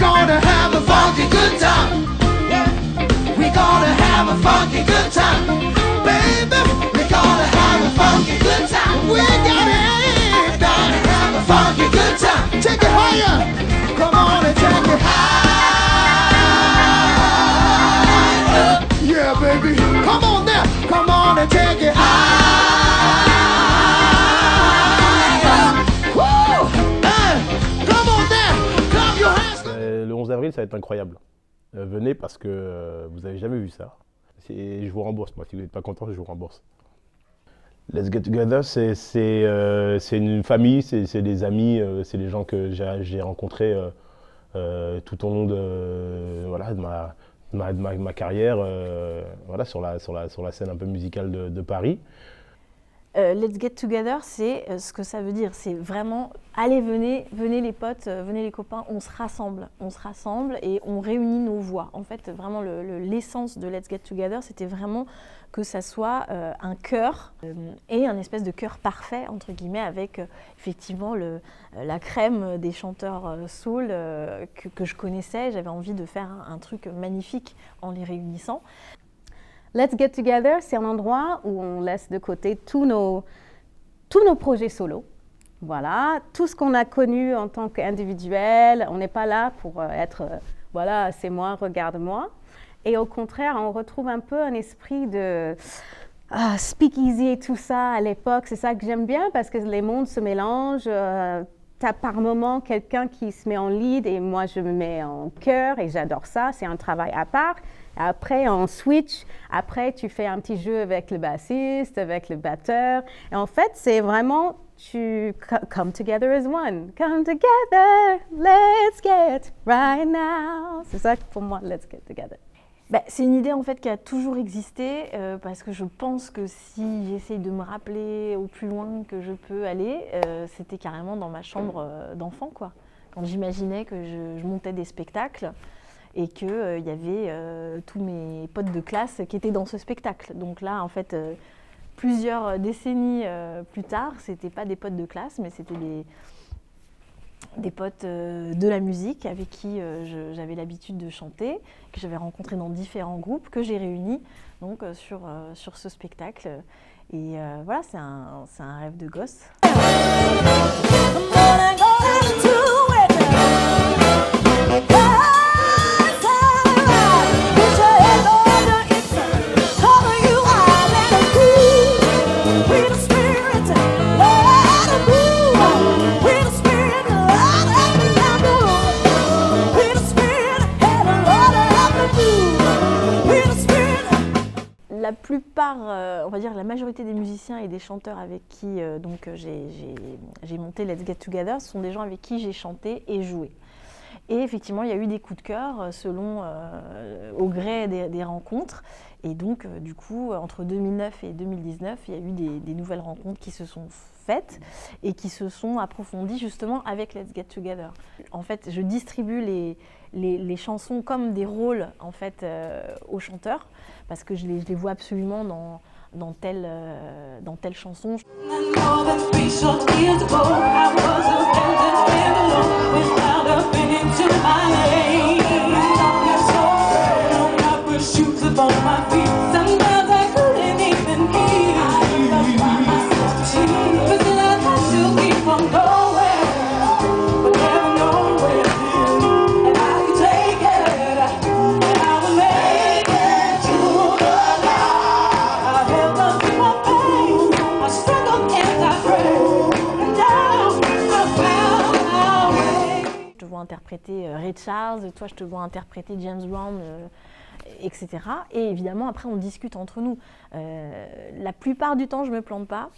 gonna have a funky good time. We gonna have a funky good time. Baby, we gonna have a funky good time. We gonna have a funky good time. Take it higher. Come on and take it higher. Yeah, baby. Come on now. Come on and take it higher. Woo! Come on now. Clap your hands. Le 11 avril, ça va être incroyable. Venez parce que vous n'avez jamais vu ça. Je vous rembourse, moi. Si vous n'êtes pas content, je vous rembourse. Let's Get Together, c'est une famille, c'est des amis, c'est des gens que j'ai rencontrés tout au long de, voilà, de ma carrière, voilà, sur la scène un peu musicale de Paris. Let's Get Together, c'est ce que ça veut dire. C'est vraiment, allez, venez les potes, venez les copains, on se rassemble et on réunit nos voix. En fait, vraiment, l'essence de Let's Get Together, c'était vraiment que ça soit un chœur et un espèce de chœur parfait, entre guillemets, avec effectivement la crème des chanteurs soul que je connaissais. J'avais envie de faire un truc magnifique en les réunissant. Let's Get Together, c'est un endroit où on laisse de côté tous nos projets solo. Voilà, tout ce qu'on a connu en tant qu'individuel, on n'est pas là pour être, voilà, c'est moi, regarde-moi. Et au contraire, on retrouve un peu un esprit de speakeasy et tout ça à l'époque. C'est ça que j'aime bien parce que les mondes se mélangent. T'as par moment quelqu'un qui se met en lead et moi je me mets en chœur et j'adore ça, c'est un travail à part. Après on switch, après tu fais un petit jeu avec le bassiste, avec le batteur. Et en fait c'est vraiment, tu come together as one. Come together, let's get right now. C'est ça pour moi, let's get together. Ben, c'est une idée en fait qui a toujours existé parce que je pense que si j'essaye de me rappeler au plus loin que je peux aller, c'était carrément dans ma chambre d'enfant, quoi. Quand j'imaginais que je montais des spectacles et qu'il y avait tous mes potes de classe qui étaient dans ce spectacle. Donc là, en fait, plusieurs décennies plus tard, c'était pas des potes de classe, mais c'était des potes de la musique avec qui j'avais l'habitude de chanter, que j'avais rencontrés dans différents groupes, que j'ai réunis donc, sur ce spectacle. Et voilà, c'est un rêve de gosse. La plupart, on va dire la majorité des musiciens et des chanteurs avec qui donc, j'ai monté Let's Get Together, ce sont des gens avec qui j'ai chanté et joué. Et effectivement, il y a eu des coups de cœur selon, au gré des rencontres. Et donc, du coup, entre 2009 et 2019, il y a eu des nouvelles rencontres qui se sont faites et qui se sont approfondies justement avec Let's Get Together. En fait, je distribue les chansons comme des rôles en fait, aux chanteurs parce que je les vois absolument dans telle chanson. Interpréter Ray Charles, toi je te vois interpréter James Brown, etc. Et évidemment après on discute entre nous. La plupart du temps je me plante pas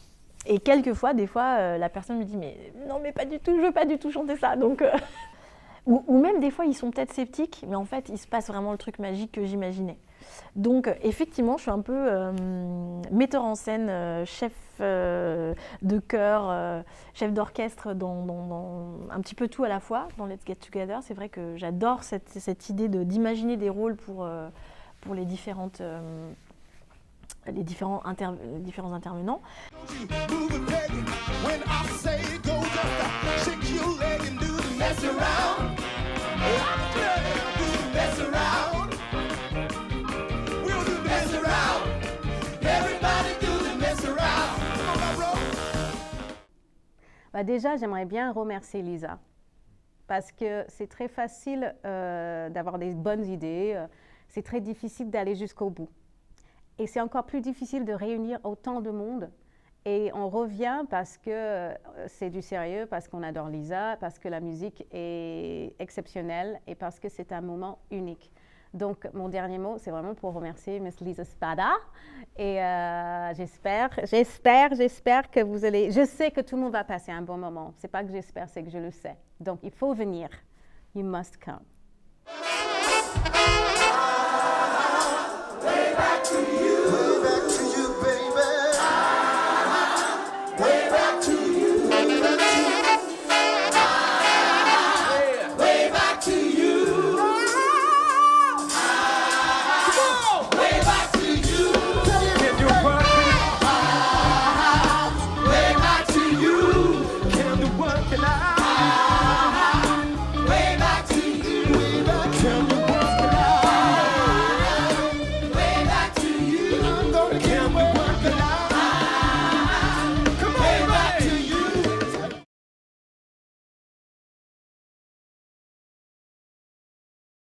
et quelquefois, des fois la personne me dit mais non mais pas du tout, je veux pas du tout chanter ça. Donc, ou même des fois ils sont peut-être sceptiques mais en fait il se passe vraiment le truc magique que j'imaginais. Donc effectivement je suis un peu metteur en scène, chef de chœur, chef d'orchestre dans un petit peu tout à la fois dans Let's Get Together. C'est vrai que j'adore cette idée d'imaginer des rôles pour les différents intervenants. Mess around. Déjà, j'aimerais bien remercier Lisa parce que c'est très facile d'avoir des bonnes idées. C'est très difficile d'aller jusqu'au bout. Et c'est encore plus difficile de réunir autant de monde. Et on revient parce que c'est du sérieux, parce qu'on adore Lisa, parce que la musique est exceptionnelle et parce que c'est un moment unique. Donc, mon dernier mot, c'est vraiment pour remercier Miss Lisa Spada. Et j'espère que vous allez... Je sais que tout le monde va passer un bon moment. C'est pas que j'espère, c'est que je le sais. Donc, il faut venir. You must come. Way back to you.